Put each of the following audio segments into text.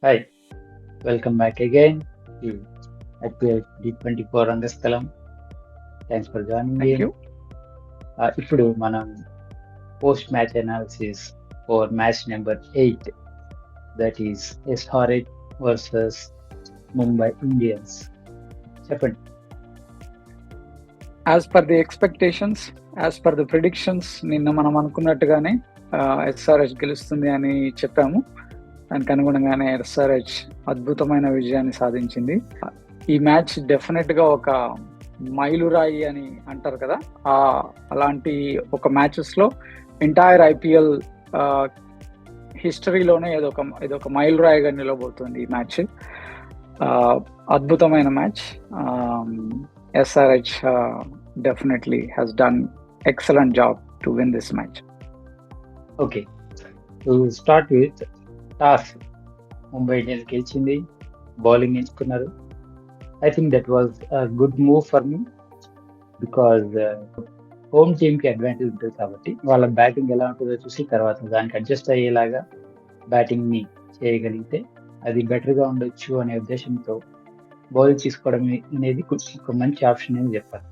Hi, welcome back again to IPL D24 Rangasthalam. Thanks for joining Thank in. you. ఇప్పుడు మనం post match analysis for match number 8, that is SRH versus Mumbai Indians. చెప్పండి. As per the expectations, as per the predictions, నిన్న మనం అనుకున్నట్టుగానే SRH గెలుస్తుంది అని చెప్పాము. దానికి అనుగుణంగానే ఎస్ఆర్హెచ్ అద్భుతమైన విజయాన్ని సాధించింది. ఈ మ్యాచ్ డెఫినెట్ గా ఒక మైలురాయి అని అంటారు కదా, అలాంటి ఒక మ్యాచెస్ లో ఎంటైర్ ఐపీఎల్ హిస్టరీలోనే ఇదొక మైలురాయిగా నిలబోతుంది ఈ మ్యాచ్. అద్భుతమైన match. SRH definitely has done excellent job to win this match. Okay, to start with toss. Mumbai Indians గెలిచింది, బౌలింగ్ ఎంచుకున్నారు. I think that was a good move for me because home team కి advantage ఉంటుంది కాబట్టి వాళ్ళ batting ఎలా ఉంటుందో చూసి తర్వాత దానికి అడ్జస్ట్ అయ్యేలాగా బ్యాటింగ్ ని చేయగలిగితే అది బెటర్ గా ఉండొచ్చు అనే ఉద్దేశంతో బౌల్ తీసుకోవడం అనేది ఒక మంచి ఆప్షన్ అని చెప్పాలి.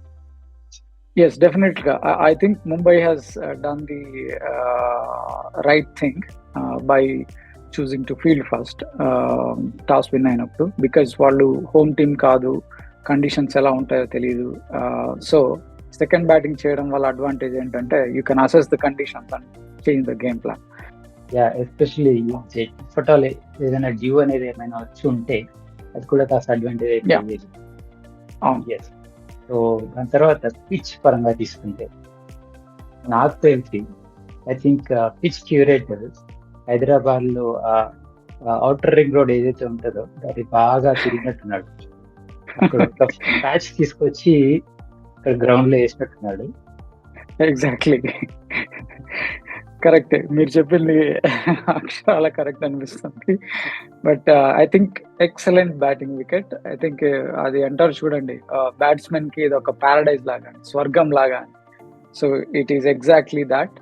Yes, definitely. I think Mumbai has done the right thing by choosing to field first, toss win అయినప్పుడు, because వాళ్ళు హోమ్ టీమ్ కాదు, కండిషన్స్ ఎలా ఉంటాయో తెలియదు. సో సెకండ్ బ్యాటింగ్ చేయడం వల్ల అడ్వాంటేజ్ ఏంటంటే you can assess the conditions and change the game plan. Yeah, especially ఫోటోలు ఏదైనా డ్యూ అనేది ఏమైనా వచ్చి ఉంటే అది కూడా కాస్త అడ్వాంటేజ్ అయిపోయింది. ఎస్. సో దాని తర్వాత పిచ్ పరంగా తీసుకుంటే నాకు తెలిసి I think pitch curator Hyderabad లో అవుటర్ రింగ్ రోడ్ ఏదైతే ఉంటుందో అది బాగా తిరిగినట్టున్నాడు. అక్కడ ఒక ప్యాచ్ తీసుకొచ్చి ఇక్కడ గ్రౌండ్ లో వేసినట్టున్నాడు. ఎగ్జాక్ట్లీ కరెక్ట్, మీరు చెప్పింది అక్షరాల కరెక్ట్ అనిపిస్తుంది. But I think excellent batting wicket. I think అది అంటారు చూడండి, బ్యాట్స్మెన్ కి ఇది ఒక ప్యారడైజ్ లాగా, స్వర్గం లాగా. So it is exactly that.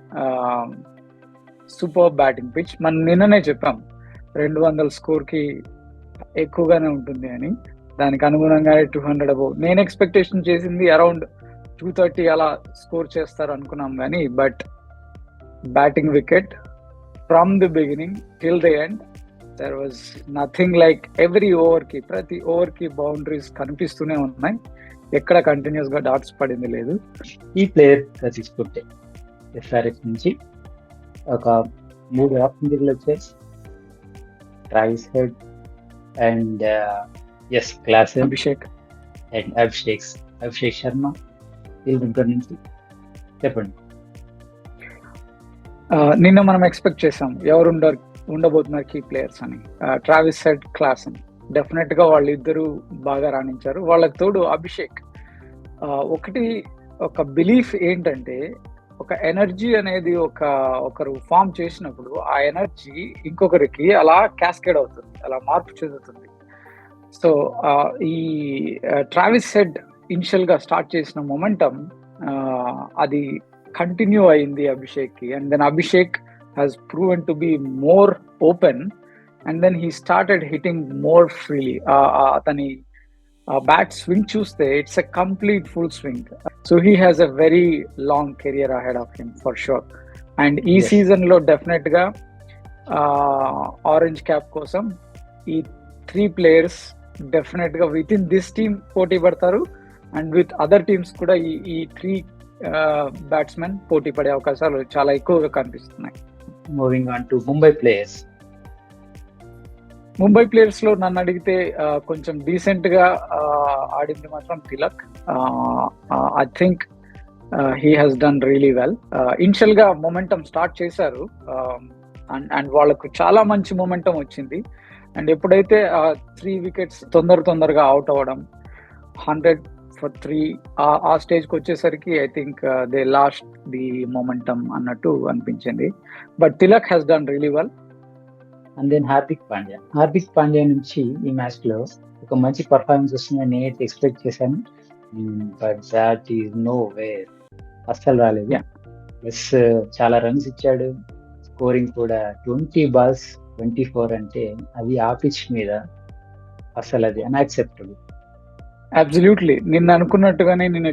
Super batting pitch. మనం నిన్ననే చెప్పాం 200 స్కోర్ కి ఎక్కువగానే ఉంటుంది అని. దానికి అనుగుణంగా 200 అబౌవ్. నేను ఎక్స్పెక్టేషన్ చేసింది అరౌండ్ 230 అలా స్కోర్ చేస్తారు అనుకున్నాం కానీ, but batting wicket from the beginning till the end there was nothing like. Every over కి, ప్రతి ఓవర్ కి బౌండరీస్ కనిపిస్తూనే ఉన్నాయి, ఎక్కడ కంటిన్యూస్ గా డాట్స్ పడింది లేదు. ఈ ప్లేయర్ తీసుకుంటే ఎస్ఆర్ఎస్ నుంచి ఒక 3 ఆప్షన్లు వచ్చాయి. Travis head and class Abhishek and Abhishek Sharma. వీళ్ళ ముగ్గురు నుంచి చెప్పండి. నిన్న మనం ఎక్స్పెక్ట్ చేసాం ఎవరు ఉండబోతున్నారు కీ ప్లేయర్స్ అని. ట్రావిస్ హెడ్, క్లాసన్, డెఫినెట్ గా వాళ్ళిద్దరూ బాగా రాణించారు. వాళ్ళకి తోడు అభిషేక్. ఒక బిలీఫ్ ఏంటంటే, ఒక ఎనర్జీ అనేది ఒకరు ఫామ్ చేసినప్పుడు ఆ ఎనర్జీ ఇంకొకరికి అలా క్యాస్కేడ్ అవుతుంది, అలా మార్పు చెందుతుంది. సో ఈ ట్రావిస్ హెడ్ ఇనిషియల్ గా స్టార్ట్ చేసిన మొమెంటం అది కంటిన్యూ అయింది అభిషేక్ కి. And then Abhishek has proven to be more open and then he started hitting more freely. అతని బ్యాట్ స్వింగ్ చూస్తే it's a complete full swing. So he has a very long career ahead of him for sure. And ఈ season లో definite గా orange cap కోసం ఈ 3 players definite గా within this team పోటీ పడతారు. అండ్ విత్ అదర్ టీమ్స్ కూడా ఈ 3 బ్యాట్స్మెన్ పోటీ పడే అవకాశాలు చాలా ఎక్కువగా కనిపిస్తున్నాయి. Moving on to Mumbai players. Mumbai players లో నన్ను అడిగితే కొంచెం డీసెంట్ గా ఆడింది మాత్రం Tilak. I think he has done really well. Initial గా మొమెంటం స్టార్ట్ చేశారు అండ్ వాళ్ళకు చాలా మంచి మొమెంటం వచ్చింది. అండ్ ఎప్పుడైతే 3 వికెట్స్ తొందరగా అవుట్ అవ్వడం, 100 for 3 ఆ స్టేజ్ కి వచ్చేసరికి I think they lost the momentum అన్నట్టు అనిపించింది. But Tilak has done really well. And then Hardik Pandya నుంచి ఈ మ్యాచ్ లో ఒక మంచి పర్ఫార్మెన్స్ వస్తుందని నేనైతే ఎక్స్పెక్ట్ చేశాను. But that is no way, అస్సలు రాలేదు. ప్లస్ చాలా రన్స్ ఇచ్చాడు. స్కోరింగ్ కూడా 20 balls 24 అంటే అది ఆ పిచ్ మీద అసలు అది అన్యాక్సెప్టబుల్. అబ్సల్యూట్లీ నిన్న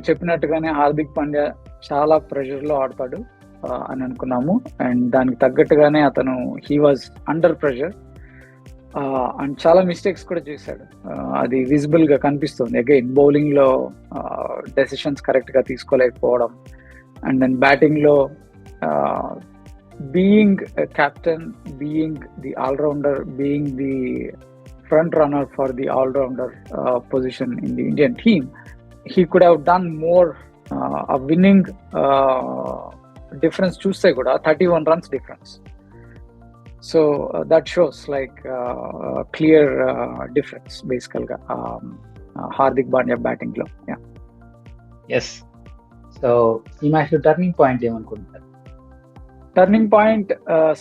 చెప్పినట్టుగానే హార్దిక్ పాండ్యా చాలా ప్రెషర్ లో ఆడతాడు అని అనుకున్నాము. అండ్ దానికి తగ్గట్టుగానే అతను he was under pressure and చాలా మిస్టేక్స్ కూడా చేశాడు. అది విజిబుల్ గా కనిపిస్తుంది. అగైన్ బౌలింగ్ లో డెసిషన్స్ కరెక్ట్ గా తీసుకోలేకపోవడం, అండ్ దెన్ బ్యాటింగ్ లో being captain, being the all rounder, being the front runner for the all-rounder position in the Indian team, he could have done more. A winning difference చూస్తే కూడా 31 runs difference. So that shows like clear difference basically Hardik Pandya batting లో. Yes. So ఈ match turning point ఏమనుకుంటారు? Turning point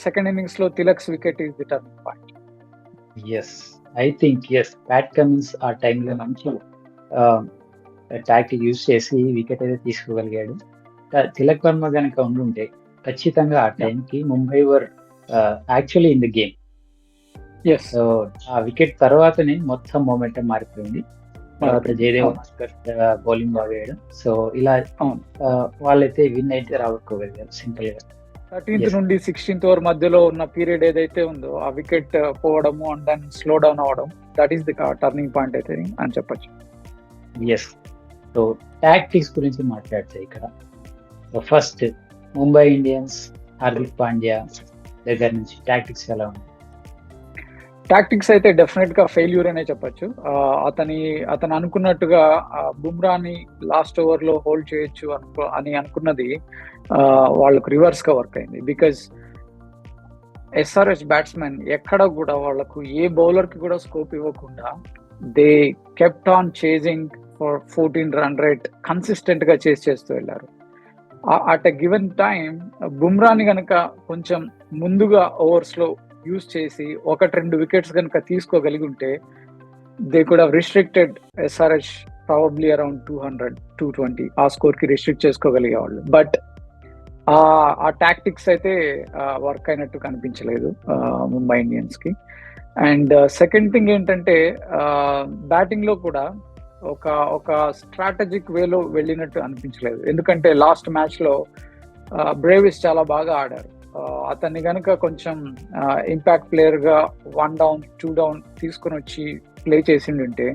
second innings లో Tilak's wicket is the turning point. Yes, I think yes. Pat Cummins ఆ టైంలో మంచి tactic use చేసి wicket అయితే తీసుకోగలిగాడు. తిలక్ వర్మ కనుక ఉండుంటే ఖచ్చితంగా ఆ టైంకి Mumbai were actually in the game. So ఆ వికెట్ తర్వాతనే మొత్తం మొమెంటం మారిపోయింది. తర్వాత జయదేవ్ బౌలింగ్ బాగా వేయడం, సో ఇలా వాళ్ళైతే విన్ అయితే రావట్టుకోగలిగారు సింపుల్ గా. 13th నుండి 16th ఓవర్ మధ్యలో ఉన్న పీరియడ్ ఏదైతే ఉందో ఆ వికెట్ పోవడము అండ్ దెన్ స్లో డౌన్ అవడం, that is the turning point అయితే అని చెప్పొచ్చు. ఎస్. సో టాక్టిక్స్ గురించి మాట్లాడితే ఇక్కడ ఫస్ట్ ముంబై ఇండియన్స్ హార్దిక్ పాండ్యా దగ్గర నుంచి టాక్టిక్స్ ఎలా ఉంది? టాక్టిక్స్ అయితే డెఫినెట్ గా ఫెయిల్యూర్ అనే చెప్పొచ్చు. అతను అనుకున్నట్టుగా బుమ్రాని లాస్ట్ ఓవర్ లో హోల్డ్ చేయొచ్చు అని అనుకున్నది వాళ్ళకు రివర్స్ గా వర్క్ అయింది. బికాజ్ ఎస్ఆర్హెచ్ బ్యాట్స్మెన్ ఎక్కడ కూడా వాళ్ళకు ఏ బౌలర్ కి కూడా స్కోప్ ఇవ్వకుండా they kept on chasing for 14 run rate consistent గా చేస్తూ వెళ్ళారు. అట్ ఎ గివెన్ టైం బుమ్రాని కనుక కొంచెం ముందుగా ఓవర్స్ లో యూజ్ చేసి 1-2 వికెట్స్ కనుక తీసుకోగలిగి ఉంటే they could have restricted SRH probably around 200-220 ఆ స్కోర్ కి రిస్ట్రిక్ట్ చేసుకోగలిగేవాళ్ళు. బట్ ఆ టాక్టిక్స్ అయితే వర్క్ అయినట్టు కనిపించలేదు ముంబై ఇండియన్స్ కి. అండ్ సెకండ్ థింగ్ ఏంటంటే బ్యాటింగ్ లో కూడా ఒక స్ట్రాటజిక్ వేలో వెళ్ళినట్టు అనిపించలేదు. ఎందుకంటే లాస్ట్ మ్యాచ్ లో బ్రేవిస్ చాలా బాగా ఆడారు. అతన్ని కనుక కొంచెం ఇంపాక్ట్ ప్లేయర్ గా 1 down 2 down తీసుకుని వచ్చి ప్లే చేసిండుంటే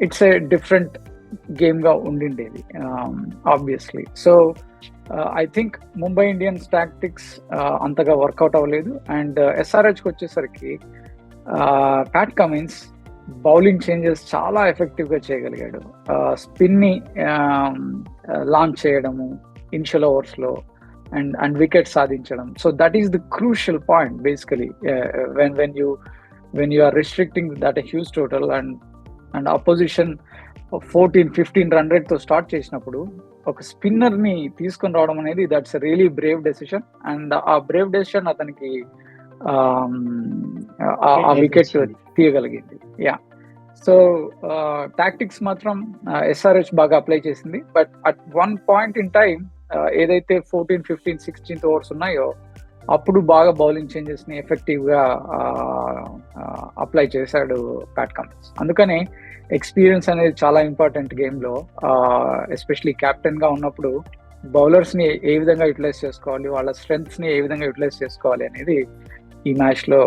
ఇట్స్ ఏ డిఫరెంట్ గేమ్ గా ఉండిండేది obviously. So I think Mumbai Indians tactics అంతగా వర్కౌట్ అవ్వలేదు. అండ్ ఎస్ఆర్హెచ్కి వచ్చేసరికి ప్యాట్ కమిన్స్ బౌలింగ్ చేంజెస్ చాలా ఎఫెక్టివ్ గా చేయగలిగాడు. స్పిన్ ని లాంచ్ చేయడము ఇనిషియల్ ఓవర్స్ లో అండ్ వికెట్ సాధించడం. So that is the crucial point basically when you are restricting that a huge total and opposition 14-15 run rate తో స్టార్ట్ చేసినప్పుడు ఒక స్పిన్నర్ ని తీసుకొని రావడం అనేది that's really Brave decision. And ఆ బ్రేవ్ డెసిషన్ అతనికి ఆ వికెట్ తీయగలిగింది. సో టాక్టిక్స్ మాత్రం ఎస్ఆర్హెచ్ బాగా అప్లై చేసింది. But at one point in time ఏదైతే 14, 15, 16th ఓవర్స్ ఉన్నాయో అప్పుడు బాగా బౌలింగ్ చేంజెస్ ని ఎఫెక్టివ్ గా అప్లై చేశాడు ప్యాట్ కమిన్స్. అందుకనే ఎక్స్పీరియన్స్ అనేది చాలా ఇంపార్టెంట్ గేమ్ లో, ఎస్పెషలీ కెప్టెన్ గా ఉన్నప్పుడు బౌలర్స్ ని ఏ విధంగా యూటిలైజ్ చేసుకోవాలి, వాళ్ళ స్ట్రెంగ్త్స్ ని ఏ విధంగా యూటిలైజ్ చేసుకోవాలి అనేది ఈ మ్యాచ్ లో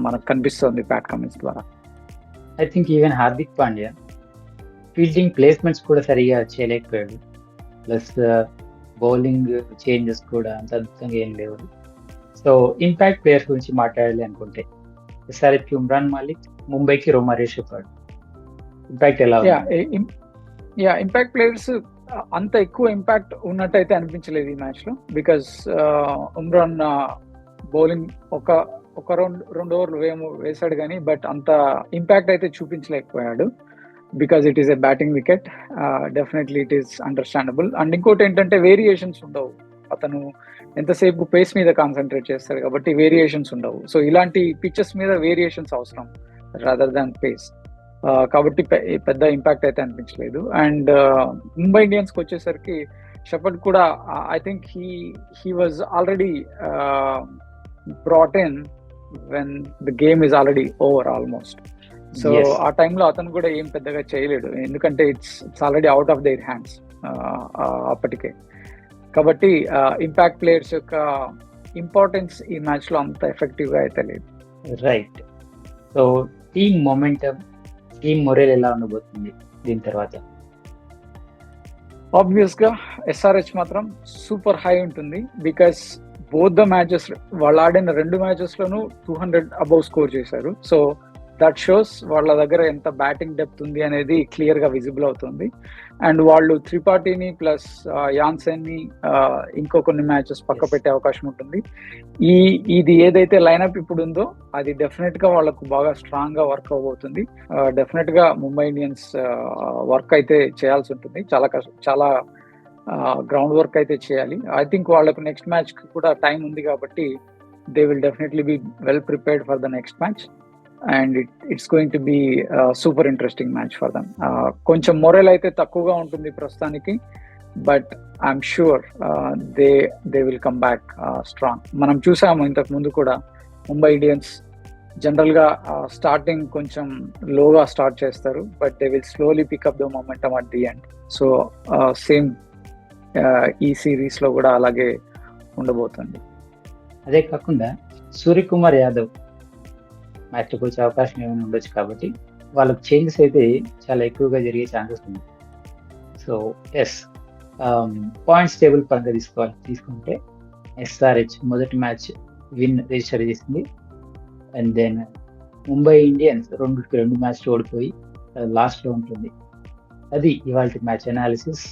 మనకు కనిపిస్తుంది ప్యాట్ కమిన్స్ ద్వారా. I think even Hardik Pandya fielding placements కూడా సరిగా చేయలేకపోయాడు. ప్లస్ బౌలింగ్ చేంజెస్ కూడా అంత అద్భుతంగా ఏం లేవు. సో ఇంపాక్ట్ ప్లేయర్స్ గురించి మాట్లాడాలి అనుకుంటే ఎస్ఆర్హెచ్కి ఉమ్రాన్ మాలిక్, ముంబైకి రోమారియో షెఫర్డ్. ఇంపాక్ట్ ఎలా ఉంది? ఇంపాక్ట్ ప్లేయర్స్ అంత ఎక్కువ ఇంపాక్ట్ ఉన్నట్టయితే అనిపించలేదు ఈ మ్యాచ్ లో. బికాస్ ఉమ్రాన్ బౌలింగ్ ఒక రెండు ఓవర్లు వేసాడు కానీ బట్ అంత ఇంపాక్ట్ అయితే చూపించలేకపోయాడు. Because it is a batting wicket. Definitely it is understandable. And ఇంకోటి ఏంటంటే వేరియేషన్స్ ఉండవు. అతను ఎంతసేపు పేస్ మీద కాన్సన్ట్రేట్ చేస్తాడు కాబట్టి వేరియేషన్స్ ఉండవు. సో ఇలాంటి పిచెస్ మీద వేరియేషన్స్ అవసరం రాదర్ దాన్ పేస్. కాబట్టి పెద్ద ఇంపాక్ట్ అయితే అనిపించలేదు. అండ్ ముంబై ఇండియన్స్ కి వచ్చేసరికి షెఫర్డ్ కూడా I think he was already brought in when the game is already over almost. So Yes. ఆ టైంలో అతను కూడా ఏం పెద్దగా చేయలేడు, ఎందుకంటే it's already out of their hands అప్పటికే. కాబట్టి ఇంపాక్ట్ ప్లేయర్స్ యొక్క ఇంపార్టెన్స్ ఈ మ్యాచ్ లో అంత ఎఫెక్టివ్ గా అయితే లేదు. Right. So team momentum, team మొరేల్ ఎలా ఉండబోతుంది దీని తర్వాత? ఆబ్వియస్ గా ఎస్ఆర్హెచ్ మాత్రం సూపర్ హై ఉంటుంది, బికాస్ బోత్ ద మ్యాచెస్, వాళ్ళు ఆడిన 2 మ్యాచెస్ లోనూ 200 అబౌవ్ స్కోర్ చేశారు. సో దట్ షోస్ వాళ్ళ దగ్గర ఎంత బ్యాటింగ్ డెప్త్ ఉంది అనేది క్లియర్ గా విజిబుల్ అవుతుంది. అండ్ వాళ్ళు త్రిపాఠిని ప్లస్ యాన్సెన్ ని ఇంకో కొన్ని మ్యాచెస్ పక్క పెట్టే అవకాశం ఉంటుంది. ఇది ఏదైతే లైనప్ ఇప్పుడు ఉందో అది డెఫినెట్ గా వాళ్ళకు బాగా స్ట్రాంగ్ గా వర్క్ అవబోతుంది. డెఫినెట్ గా ముంబై ఇండియన్స్ వర్క్ అయితే చేయాల్సి ఉంటుంది, చాలా గ్రౌండ్ వర్క్ అయితే చేయాలి. ఐ థింక్ వాళ్ళకు నెక్స్ట్ మ్యాచ్ కూడా టైం ఉంది కాబట్టి they will definitely be well prepared for the next match. And it's going to be super interesting match for them. కొంచెం మొరల్ అయితే తక్కువగా ఉంటుంది ప్రస్తుతానికి, but I'm sure they will come back strong. మనం చూసాము ఇంతకు ముందు కూడా ముంబై ఇండియన్స్ జనరల్ గా స్టార్టింగ్ కొంచెం లోగా స్టార్ట్ చేస్తారు, but they will slowly pick up the momentum at the end. So same ఈ సిరీస్ లో కూడా అలాగే ఉండబోతుంది. అదే కాకుండా సూర్యకుమార్ యాదవ్ మ్యాచ్లోకి వచ్చే అవకాశం ఏమైనా ఉండొచ్చు, కాబట్టి వాళ్ళకి చేంజెస్ అయితే చాలా ఎక్కువగా జరిగే ఛాన్సెస్ ఉంది. సో ఎస్, పాయింట్స్ టేబుల్ పరంగా తీసుకుంటే ఎస్ఆర్హెచ్ మొదటి మ్యాచ్ విన్ రిజిస్టర్ చేసింది. అండ్ దెన్ ముంబై ఇండియన్స్ 2 మ్యాచ్లు ఓడిపోయి లాస్ట్లో ఉంటుంది. అది ఇవాళ మ్యాచ్ అనాలిసిస్.